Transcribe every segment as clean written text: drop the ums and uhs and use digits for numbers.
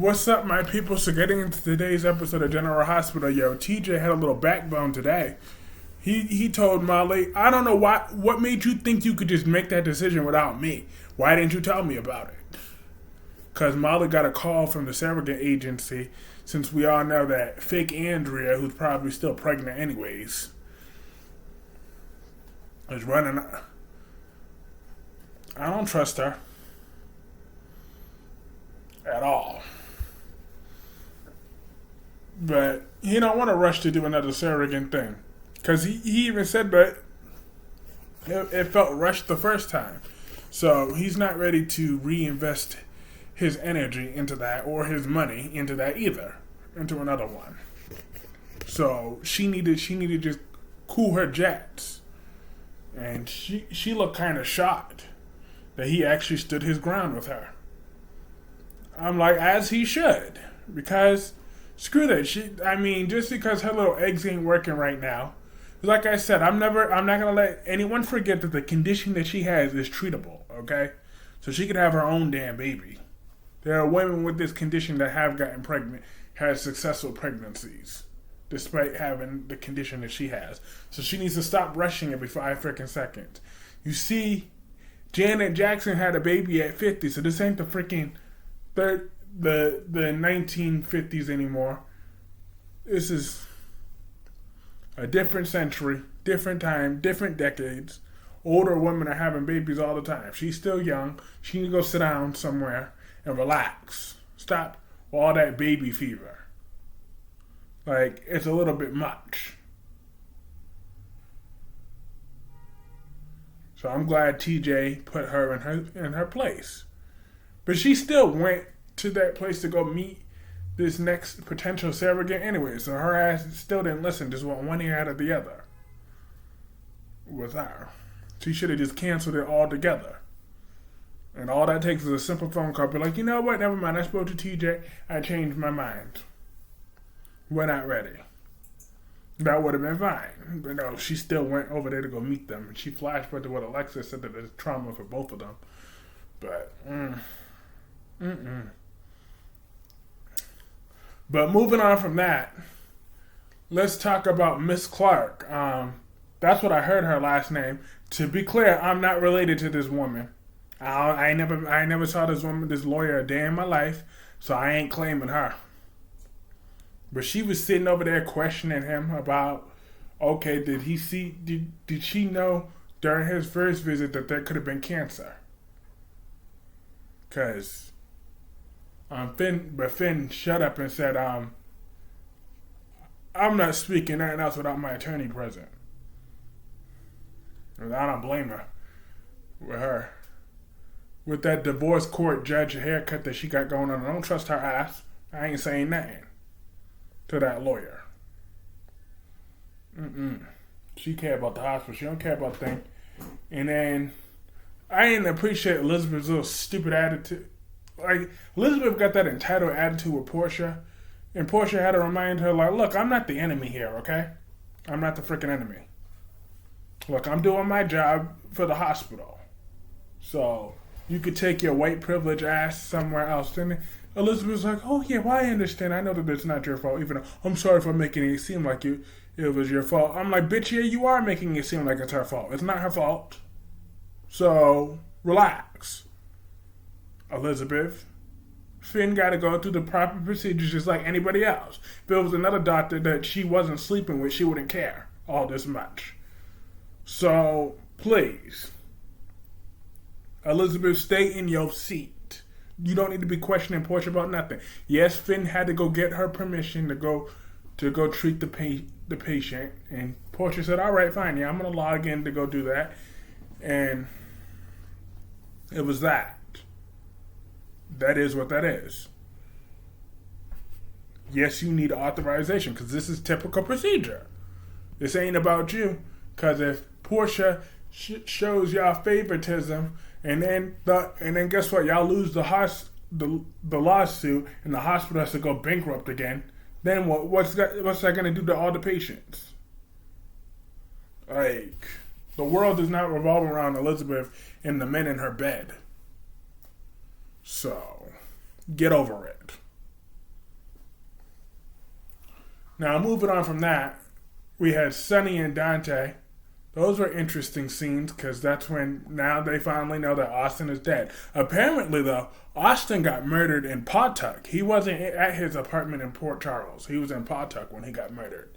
What's up, my people? So, getting into today's episode of General Hospital, yo, TJ had a little backbone today. He told Molly, I don't know what made you think you could just make that decision without me. Why didn't you tell me about it? Because Molly got a call from the surrogate agency, since we all know that fake Andrea, who's probably still pregnant anyways, is running. I don't trust her at all. But he don't want to rush to do another surrogate thing. Because he even said, but it felt rushed the first time. So he's not ready to reinvest his energy into that or his money into that either, into another one. So she needed to just cool her jets. And she looked kind of shocked that he actually stood his ground with her. I'm like, as he should. Because screw that. Just because her little eggs ain't working right now. Like I said, I'm not gonna let anyone forget that the condition that she has is treatable, okay? So she could have her own damn baby. There are women with this condition that have gotten pregnant, had successful pregnancies, despite having the condition that she has. So she needs to stop rushing every 5 seconds. You see, Janet Jackson had a baby at 50, so this ain't the freaking the 1950s anymore. This is a different century, different time, different decades. Older women are having babies all the time. She's still young. She needs to go sit down somewhere and relax. Stop all that baby fever. Like, it's a little bit much. So I'm glad TJ put her in her place. But she still went to that place to go meet this next potential surrogate anyway. So her ass still didn't listen, just went one ear out of the other with her. She should have just canceled it all together. And all that takes is a simple phone call. Be like, you know what? Never mind. I spoke to TJ. I changed my mind. We're not ready. That would have been fine. But no, she still went over there to go meet them. And she flashed back to what Alexa said, that there's trauma for both of them. But, But moving on from that, let's talk about Miss Clark. That's what I heard her last name. To be clear, I'm not related to this woman. I never saw this lawyer a day in my life, so I ain't claiming her. But she was sitting over there questioning him about, okay, did she know during his first visit that there could have been cancer? Because Finn shut up and said, I'm not speaking nothing else without my attorney present. And I don't blame her. With her. With that divorce court judge haircut that she got going on, I don't trust her ass. I ain't saying nothing to that lawyer. She care about the hospital. She don't care about things. And then I didn't appreciate Elizabeth's little stupid attitude. Like, Elizabeth got that entitled attitude with Portia, and Portia had to remind her, like, look, I'm not the enemy here, okay? I'm not the freaking enemy. Look, I'm doing my job for the hospital. So, you could take your white privilege ass somewhere else. And Elizabeth's like, oh, yeah, well, I understand. I know that it's not your fault, even though I'm sorry for making it seem like it was your fault. I'm like, bitch, yeah, you are making it seem like it's her fault. It's not her fault. So, relax. Elizabeth, Finn got to go through the proper procedures just like anybody else. If it was another doctor that she wasn't sleeping with, she wouldn't care all this much. So, please, Elizabeth, stay in your seat. You don't need to be questioning Portia about nothing. Yes, Finn had to go get her permission to go treat the patient, and Portia said, all right, fine, yeah, I'm going to log in to go do that. And it was that. That is what that is. Yes, you need authorization because this is typical procedure. This ain't about you. Because if Portia shows y'all favoritism, and then guess what? Y'all lose the lawsuit, and the hospital has to go bankrupt again. Then what's that going to do to all the patients? Like, the world does not revolve around Elizabeth and the men in her bed. So, get over it. Now, moving on from that, we had Sonny and Dante. Those were interesting scenes because that's when now they finally know that Austin is dead. Apparently, though, Austin got murdered in Pawtuck. He wasn't at his apartment in Port Charles. He was in Pawtuck when he got murdered.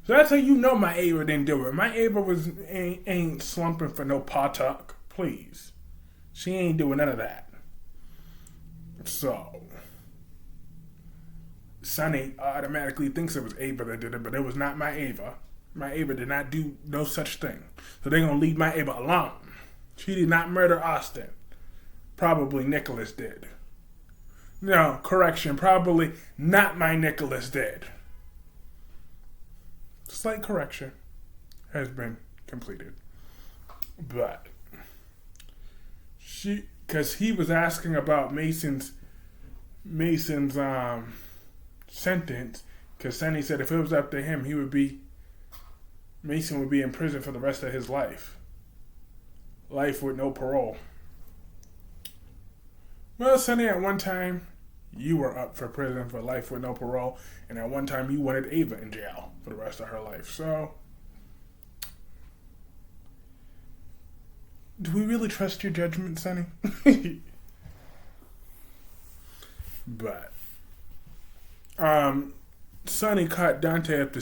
So that's how you know my Ava didn't do it. My Ava ain't slumping for no Pawtuck. Please. She ain't doing none of that. So, Sonny automatically thinks it was Ava that did it, but it was not my Ava. My Ava did not do no such thing. So they're going to leave my Ava alone. She did not murder Austin. Probably Nicholas did. No, correction. Probably not my Nicholas did. Slight correction has been completed. But because he was asking about Mason's sentence, because Sonny said if it was up to him, Mason would be in prison for the rest of his life. Life with no parole. Well, Sonny, at one time, you were up for prison for life with no parole, and at one time you wanted Ava in jail for the rest of her life. So, do we really trust your judgment, Sonny? But, Sonny caught Dante up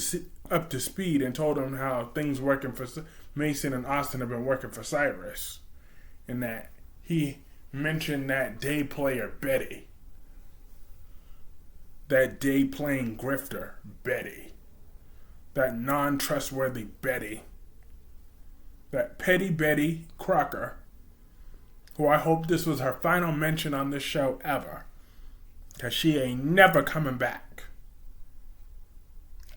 to speed and told him how things working for Mason and Austin have been working for Cyrus, and that he mentioned that day player Betty, that day playing grifter Betty, that non-trustworthy Betty, that petty Betty Crocker, who I hope this was her final mention on this show ever, because she ain't never coming back.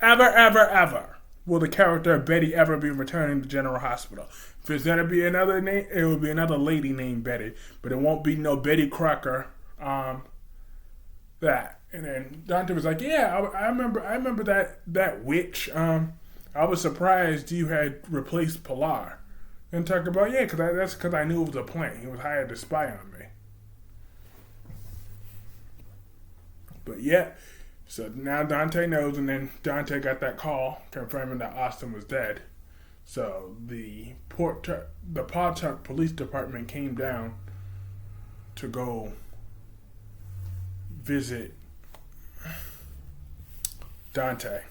Ever, ever, ever will the character of Betty ever be returning to General Hospital. If there's going to be another name, it will be another lady named Betty. But it won't be no Betty Crocker. That. And then Dante was like, yeah, I remember that witch. I was surprised you had replaced Pilar. And talk about, yeah, that's because I knew it was a plant. He was hired to spy on me. But yeah. So now Dante knows, and then Dante got that call confirming that Austin was dead. So the Pawtuck Police Department came down to go visit Dante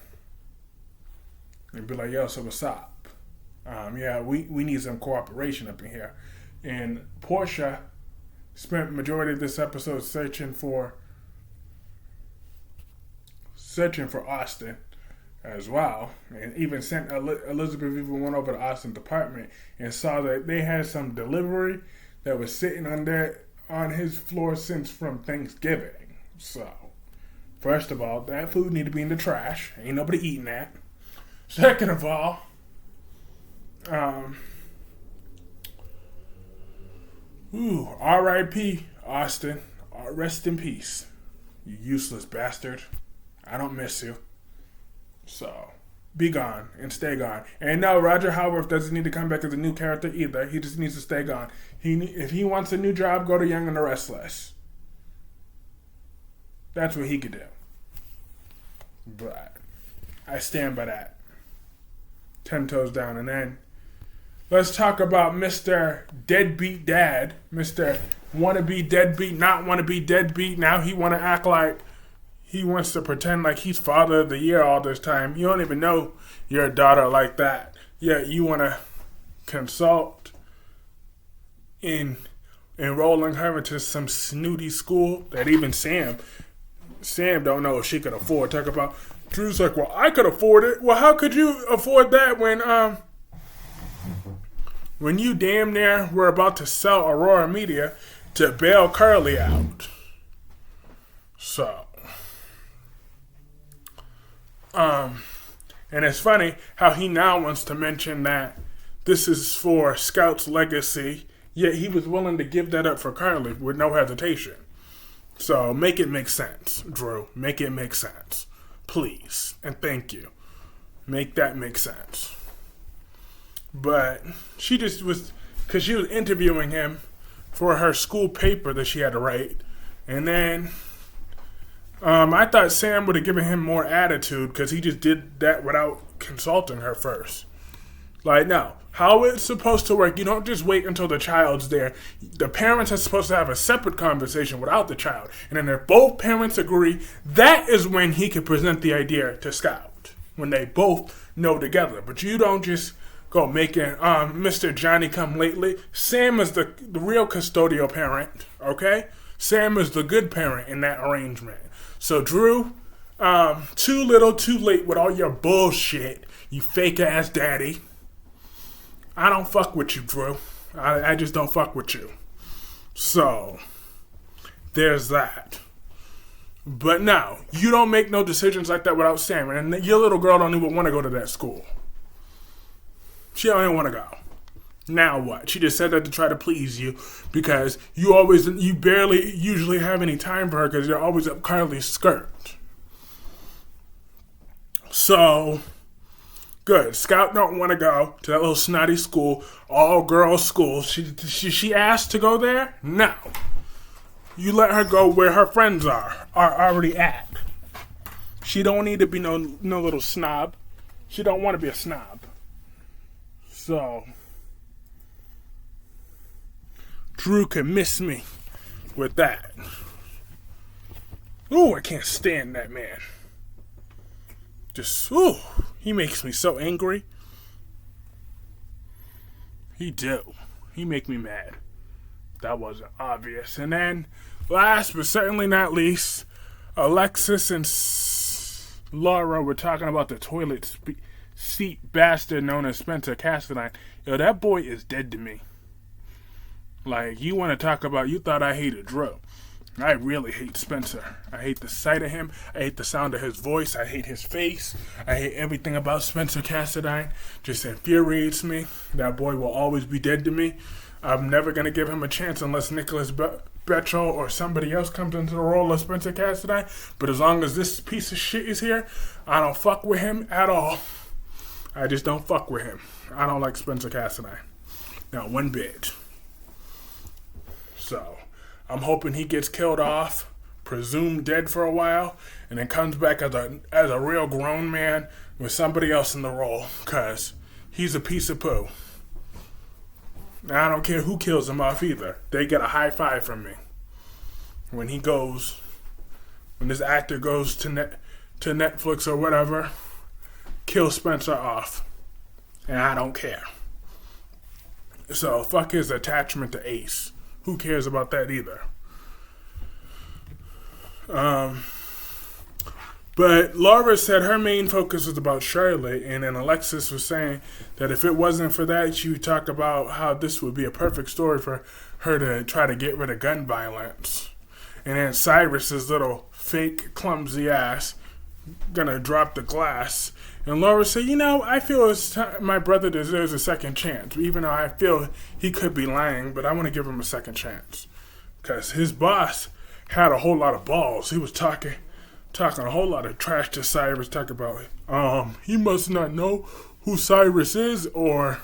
and be like, yo, so what's up? Yeah, we need some cooperation up in here. And Portia spent majority of this episode searching for Austin as well, and even sent Elizabeth even went over to Austin's apartment and saw that they had some delivery that was sitting on his floor since from Thanksgiving. So, first of all, that food need to be in the trash. Ain't nobody eating that. Second of all, R.I.P. Austin. Rest in peace, you useless bastard. I don't miss you. So, be gone and stay gone. And no, Roger Howarth doesn't need to come back as a new character either. He just needs to stay gone. If he wants a new job, go to Young and the Restless. That's what he could do. But I stand by that. 10 toes down. And then let's talk about Mr. Deadbeat Dad. Mr. Wannabe Deadbeat, not wannabe Deadbeat. Now he want to act like he wants to pretend like he's father of the year all this time. You don't even know your daughter like that. Yeah, you want to consult in enrolling her into some snooty school that even Sam don't know if she could afford. Talk about, Drew's like, well, I could afford it. Well, how could you afford that when you damn near were about to sell Aurora Media to bail Curly out? So, and it's funny how he now wants to mention that this is for Scout's legacy, yet he was willing to give that up for Carly with no hesitation. So make it make sense, Drew. Make it make sense. Please. And thank you. Make that make sense. But she just was, because she was interviewing him for her school paper that she had to write. And then I thought Sam would have given him more attitude because he just did that without consulting her first. Like, no. How it's supposed to work, you don't just wait until the child's there. The parents are supposed to have a separate conversation without the child. And then if both parents agree, that is when he can present the idea to Scout. When they both know together. But you don't just go making Mr. Johnny come lately. Sam is the real custodial parent, okay? Sam is the good parent in that arrangement. So, Drew, too little, too late with all your bullshit, you fake-ass daddy. I don't fuck with you, Drew. I just don't fuck with you. So, there's that. But no, you don't make no decisions like that without Sam. And your little girl don't even want to go to that school. She don't even want to go. Now what? She just said that to try to please you because you barely usually have any time for her because you're always up Carly's skirt. So... good. Scout don't want to go to that little snotty school, all girls school. She asked to go there? No. You let her go where her friends are already at. She don't need to be no little snob. She don't want to be a snob. So, Drew can miss me with that. Ooh, I can't stand that man. Just, ooh. He makes me so angry. He do. He make me mad. That wasn't obvious. And then, last but certainly not least, Alexis and Laura were talking about the toilet seat bastard known as Spencer Cassadine. Yo, that boy is dead to me. Like, you want to talk about, you thought I hated Drew. I really hate Spencer. I hate the sight of him. I hate the sound of his voice. I hate his face. I hate everything about Spencer Cassadine. Just infuriates me. That boy will always be dead to me. I'm never going to give him a chance unless Nicholas Betchel or somebody else comes into the role of Spencer Cassadine. But as long as this piece of shit is here, I don't fuck with him at all. I just don't fuck with him. I don't like Spencer Cassadine. Not one bit. So... I'm hoping he gets killed off, presumed dead for a while, and then comes back as a real grown man with somebody else in the role, because he's a piece of poo. Now, I don't care who kills him off either. They get a high five from me. When this actor goes to Netflix or whatever, kill Spencer off. And I don't care. So, fuck his attachment to Ace. Who cares about that either? But Laura said her main focus was about Charlotte, and then Alexis was saying that if it wasn't for that, she would talk about how this would be a perfect story for her to try to get rid of gun violence. And then Cyrus's little fake clumsy ass gonna drop the glass. And Laura said, I feel my brother deserves a second chance, even though I feel he could be lying, but I want to give him a second chance. Because his boss had a whole lot of balls. He was talking a whole lot of trash to Cyrus, talking about, he must not know who Cyrus is, or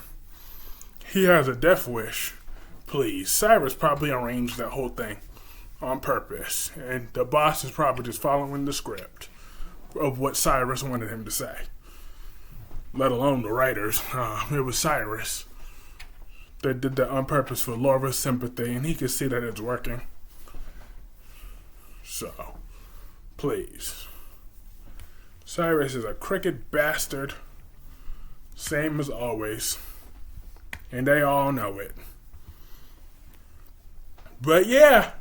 he has a death wish. Please, Cyrus probably arranged that whole thing on purpose, and the boss is probably just following the script of what Cyrus wanted him to say. Let alone the writers. It was Cyrus that did that on purpose for Laura's sympathy, and he could see that it's working. So, please. Cyrus is a crooked bastard, same as always, and they all know it. But yeah,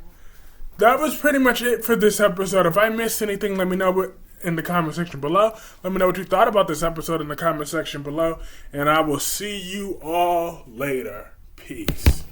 that was pretty much it for this episode. If I missed anything, let me know in the comment section below. Let me know what you thought about this episode in the comment section below. And I will see you all later. Peace.